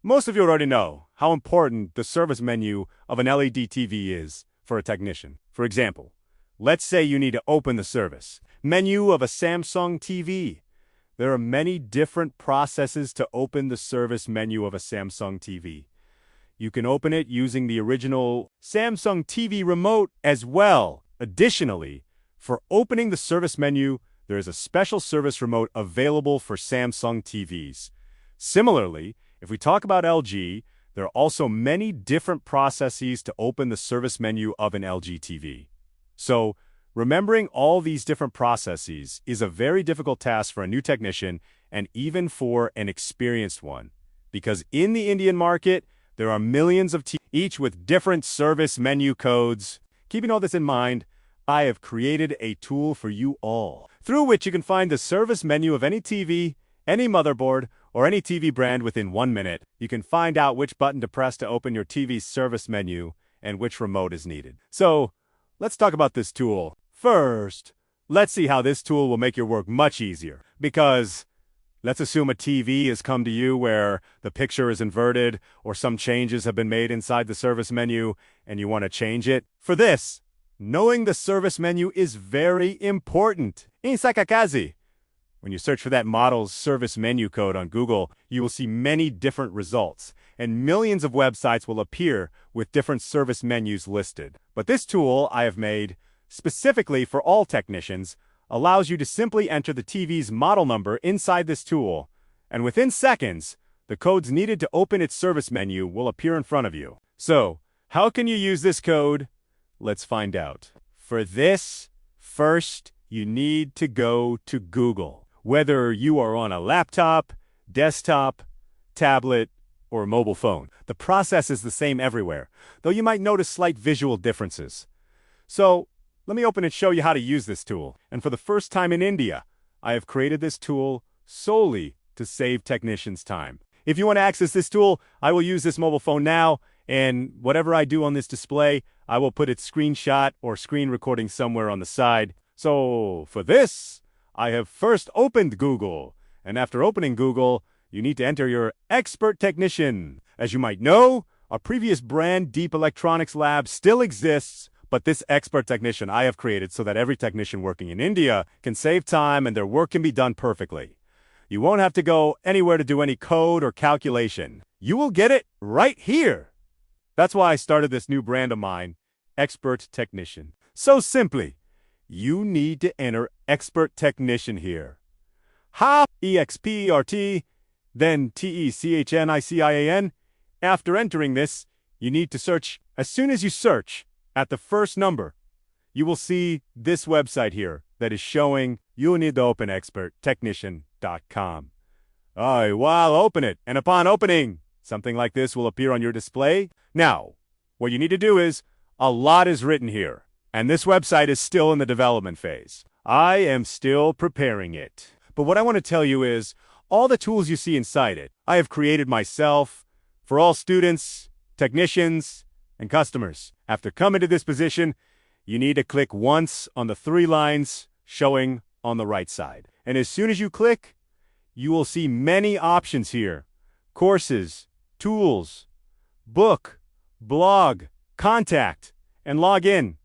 Most of you already know how important the service menu of an LED TV is for a technician. For example, let's say you need to open the service menu of a Samsung TV. There are many different processes to open the service menu of a Samsung TV. You can open it using the original Samsung TV remote as well. Additionally, for opening the service menu, there is a special service remote available for Samsung TVs. Similarly, if we talk about LG, there are also many different processes to open the service menu of an LG TV. So, remembering all these different processes is a very difficult task for a new technician and even for an experienced one, because in the Indian market, there are millions of TVs, each with different service menu codes. Keeping all this in mind, I have created a tool for you all, through which you can find the service menu of any TV, any motherboard, or any TV brand within 1 minute. You can find out which button to press to open your TV's service menu and which remote is needed. So, let's talk about this tool. First, let's see how this tool will make your work much easier. Because, let's assume a TV has come to you where the picture is inverted or some changes have been made inside the service menu and you want to change it. For this, knowing the service menu is very important. In Sakakazi, when you search for that model's service menu code on Google, you will see many different results, and millions of websites will appear with different service menus listed. But this tool I have made specifically for all technicians allows you to simply enter the TV's model number inside this tool, and within seconds, the codes needed to open its service menu will appear in front of you. So, how can you use this code? Let's find out. For this, first, you need to go to Google. Whether you are on a laptop, desktop, tablet, or mobile phone, the process is the same everywhere, though you might notice slight visual differences. So, let me open and show you how to use this tool. And for the first time in India, I have created this tool solely to save technicians time. If you want to access this tool, I will use this mobile phone now, and whatever I do on this display, I will put its screenshot or screen recording somewhere on the side. So, for this, I have first opened Google, and after opening Google, you need to enter your expert technician. As you might know, our previous brand, Deep Electronics Lab, still exists, but this expert technician I have created so that every technician working in India can save time and their work can be done perfectly. You won't have to go anywhere to do any code or calculation. You will get it right here. That's why I started this new brand of mine, Expert Technician. So simply, you need to enter Expert Technician here. Ha! EXPERT, then TECHNICIAN. After entering this, you need to search. As soon as you search at the first number, you will see this website here that is showing you need to open experttechnician.com. While open it, and upon opening, something like this will appear on your display. Now, what you need to do is, a lot is written here. And this website is still in the development phase. I am still preparing it. But what I want to tell you is, all the tools you see inside it, I have created myself for all students, technicians, and customers. After coming to this position, you need to click once on the 3 lines showing on the right side. And as soon as you click, you will see many options here. Courses, tools, book, blog, contact, and log in.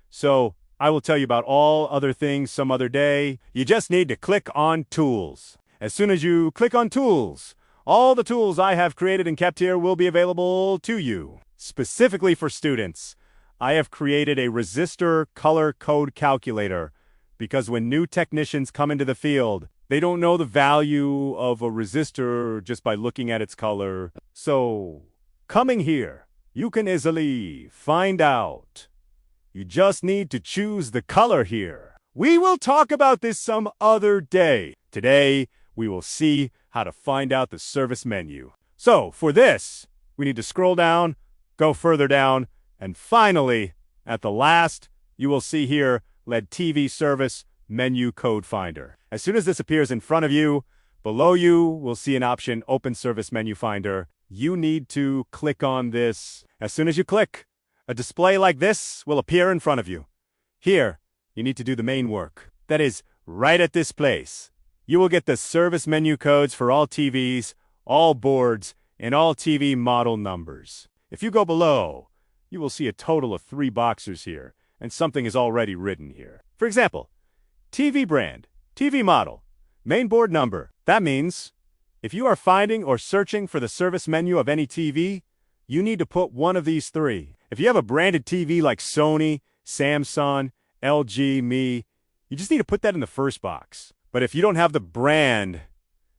So, I will tell you about all other things some other day. You just need to click on Tools. As soon as you click on Tools, all the tools I have created and kept here will be available to you. Specifically for students, I have created a resistor color code calculator because when new technicians come into the field, they don't know the value of a resistor just by looking at its color. So, coming here, you can easily find out. You just need to choose the color here. We will talk about this some other day. Today, we will see how to find out the service menu. So, for this, we need to scroll down, go further down, and finally, at the last, you will see here LED TV Service Menu Code Finder. As soon as this appears in front of you, below you will see an option Open Service Menu Finder. You need to click on this. As soon as you click, a display like this will appear in front of you. Here, you need to do the main work. That is, right at this place. You will get the service menu codes for all TVs, all boards, and all TV model numbers. If you go below, you will see a total of 3 boxes here, and something is already written here. For example, TV brand, TV model, main board number. That means if you are finding or searching for the service menu of any TV, you need to put one of these 3. If you have a branded TV like Sony, Samsung, LG, Me, you just need to put that in the first box. But if you don't have the brand,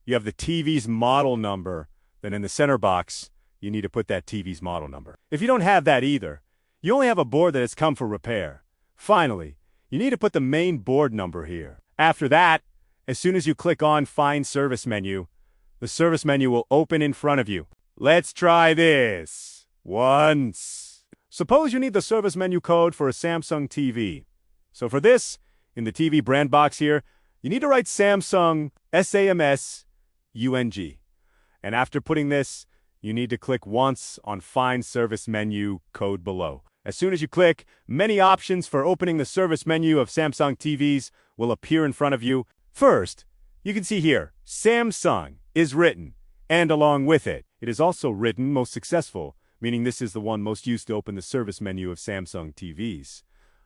you have the TV's model number, then in the center box, you need to put that TV's model number. If you don't have that either, you only have a board that has come for repair. Finally, you need to put the main board number here. After that, as soon as you click on Find Service Menu, the service menu will open in front of you. Let's try this once. Suppose you need the service menu code for a Samsung TV. So for this, in the TV brand box here, you need to write Samsung, SAMSUNG. And after putting this, you need to click once on Find Service Menu code below. As soon as you click, many options for opening the service menu of Samsung TVs will appear in front of you. First, you can see here, Samsung is written, and along with it, it is also written most successful, meaning this is the one most used to open the service menu of Samsung TVs.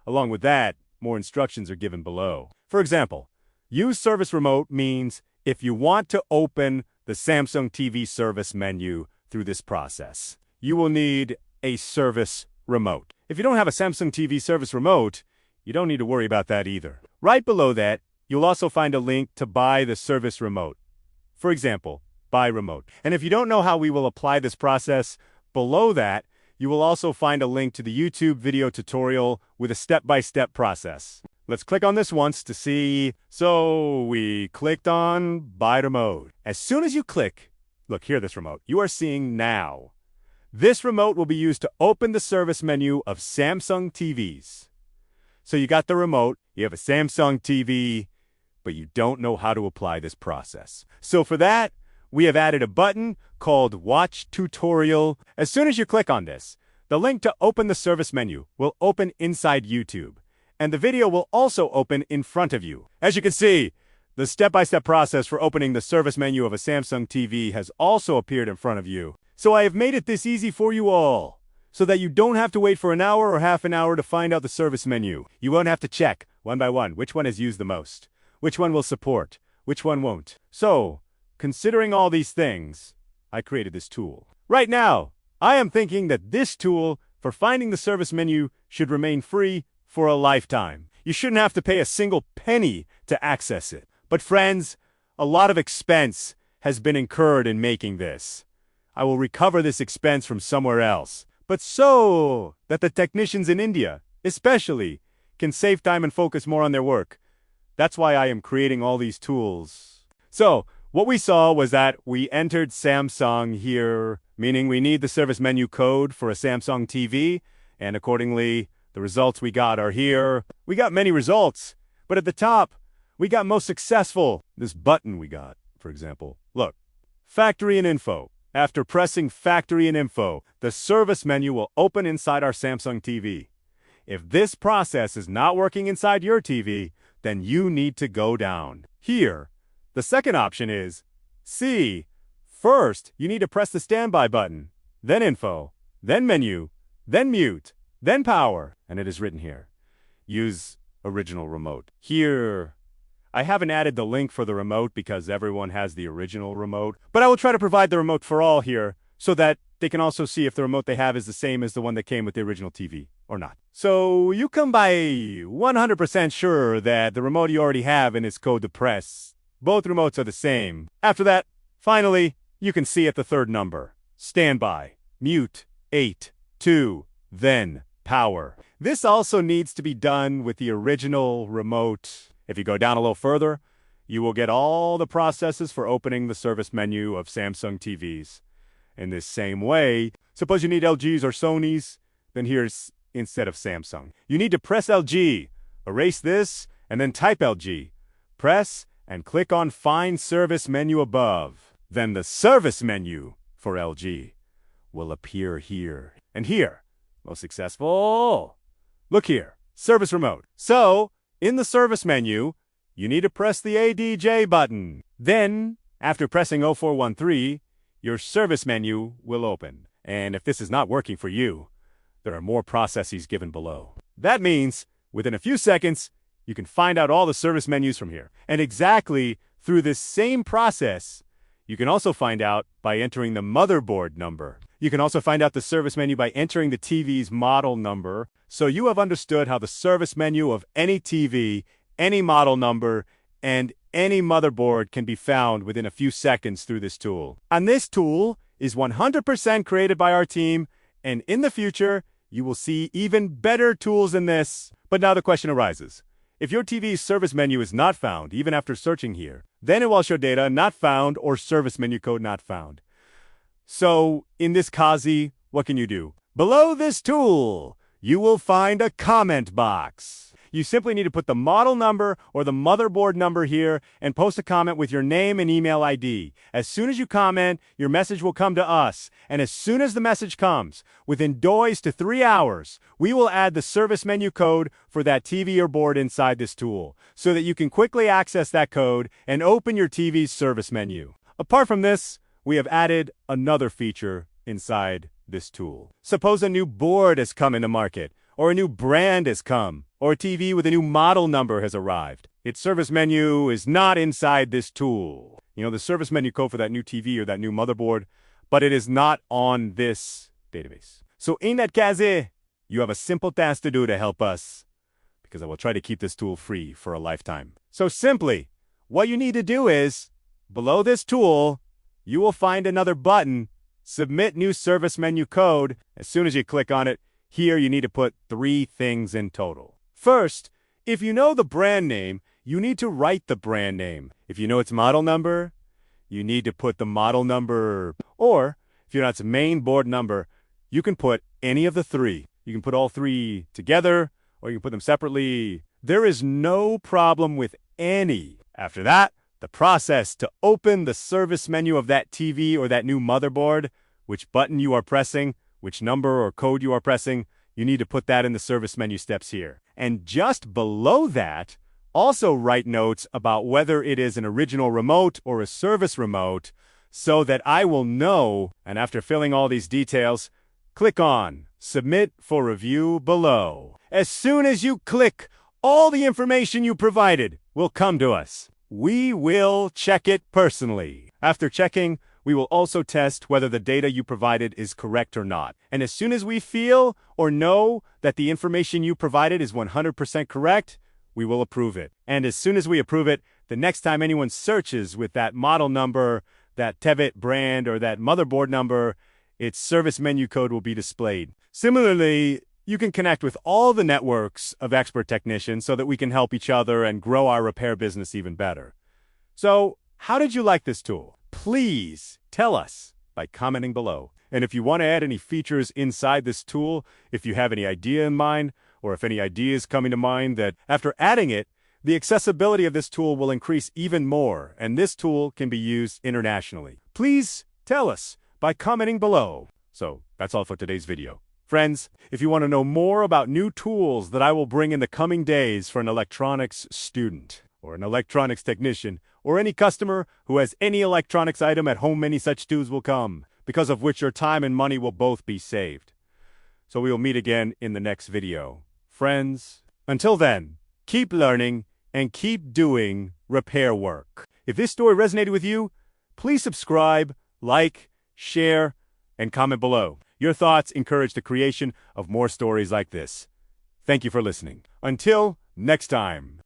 Along with that, more instructions are given below. For example, use service remote means if you want to open the Samsung TV service menu through this process, you will need a service remote. If you don't have a Samsung TV service remote, you don't need to worry about that either. Right below that, you'll also find a link to buy the service remote. For example, buy remote. And if you don't know how we will apply this process, below that, you will also find a link to the YouTube video tutorial with a step-by-step process. Let's click on this once to see. So we clicked on buy remote. As soon as you click, look here, this remote, you are seeing now. This remote will be used to open the service menu of Samsung TVs. So you got the remote, you have a Samsung TV, but you don't know how to apply this process. So for that, we have added a button called Watch Tutorial. As soon as you click on this, the link to open the service menu will open inside YouTube, and the video will also open in front of you. As you can see, the step-by-step process for opening the service menu of a Samsung TV has also appeared in front of you. So I have made it this easy for you all, so that you don't have to wait for an hour or half an hour to find out the service menu. You won't have to check, one by one, which one is used the most, which one will support, which one won't. So, considering all these things, I created this tool. Right now, I am thinking that this tool for finding the service menu should remain free for a lifetime. You shouldn't have to pay a single penny to access it. But friends, a lot of expense has been incurred in making this. I will recover this expense from somewhere else, but so that the technicians in India, especially, can save time and focus more on their work. That's why I am creating all these tools. So, what we saw was that we entered Samsung here, meaning we need the service menu code for a Samsung TV, and accordingly, the results we got are here. We got many results, but at the top, we got most successful. This button we got, for example. Look, Factory and Info. After pressing Factory and Info, the service menu will open inside our Samsung TV. If this process is not working inside your TV, then you need to go down. Here, the second option is C. First, you need to press the standby button, then Info, then Menu, then Mute, then Power, and it is written here. Use original remote. Here, I haven't added the link for the remote because everyone has the original remote, but I will try to provide the remote for all here so that they can also see if the remote they have is the same as the one that came with the original TV or not. So you come by 100% sure that the remote you already have in its code to press. Both remotes are the same. After that, finally, you can see at the third number. Standby, Mute, 8, 2, then Power. This also needs to be done with the original remote. If you go down a little further, you will get all the processes for opening the service menu of Samsung TVs. In this same way, suppose you need LGs or Sonys, then here's instead of Samsung. You need to press LG, erase this, and then type LG. Press and click on Find Service Menu above. Then the service menu for LG will appear here. And here, most successful. Look here, service remote. So, in the service menu, you need to press the ADJ button. Then, after pressing 0413, your service menu will open. And if this is not working for you, there are more processes given below. That means, within a few seconds, you can find out all the service menus from here. And exactly through this same process, you can also find out by entering the motherboard number. You can also find out the service menu by entering the TV's model number. So you have understood how the service menu of any TV, any model number, and any motherboard can be found within a few seconds through this tool. And this tool is 100% created by our team, and in the future, you will see even better tools than this. But now the question arises. If your TV's service menu is not found, even after searching here, then it will show data not found or service menu code not found. So, in this Kazi, what can you do? Below this tool, you will find a comment box. You simply need to put the model number or the motherboard number here and post a comment with your name and email ID. As soon as you comment, your message will come to us. And as soon as the message comes, within 2 to 3 hours, we will add the service menu code for that TV or board inside this tool so that you can quickly access that code and open your TV's service menu. Apart from this, we have added another feature inside this tool. Suppose a new board has come into market, or a new brand has come, or a TV with a new model number has arrived. Its service menu is not inside this tool. You know, the service menu code for that new TV or that new motherboard, but it is not on this database. So in that case, you have a simple task to do to help us, because I will try to keep this tool free for a lifetime. So simply, what you need to do is, below this tool, you will find another button, Submit New Service Menu Code. As soon as you click on it, here you need to put 3 things in total. First, if you know the brand name, you need to write the brand name. If you know its model number, you need to put the model number. Or, if you know its main board number, you can put any of the 3. You can put all 3 together, or you can put them separately. There is no problem with any. After that, the process to open the service menu of that TV or that new motherboard, which button you are pressing, which number or code you are pressing, you need to put that in the service menu steps here. And just below that, also write notes about whether it is an original remote or a service remote so that I will know, and after filling all these details, click on Submit for Review below. As soon as you click, all the information you provided will come to us. We will check it personally. After checking, we will also test whether the data you provided is correct or not. And as soon as we feel or know that the information you provided is 100% correct, we will approve it. And as soon as we approve it, the next time anyone searches with that model number, that Tevet brand, or that motherboard number, its service menu code will be displayed. Similarly, you can connect with all the networks of expert technicians so that we can help each other and grow our repair business even better. So, how did you like this tool? Please tell us by commenting below. And if you want to add any features inside this tool, if you have any idea in mind, or if any ideas coming to mind that after adding it, the accessibility of this tool will increase even more, and this tool can be used internationally. Please tell us by commenting below. So, that's all for today's video. Friends, if you want to know more about new tools that I will bring in the coming days for an electronics student, or an electronics technician, or any customer who has any electronics item at home, many such tools will come, because of which your time and money will both be saved. So we will meet again in the next video. Friends, until then, keep learning and keep doing repair work. If this story resonated with you, please subscribe, like, share, and comment below. Your thoughts encourage the creation of more stories like this. Thank you for listening. Until next time.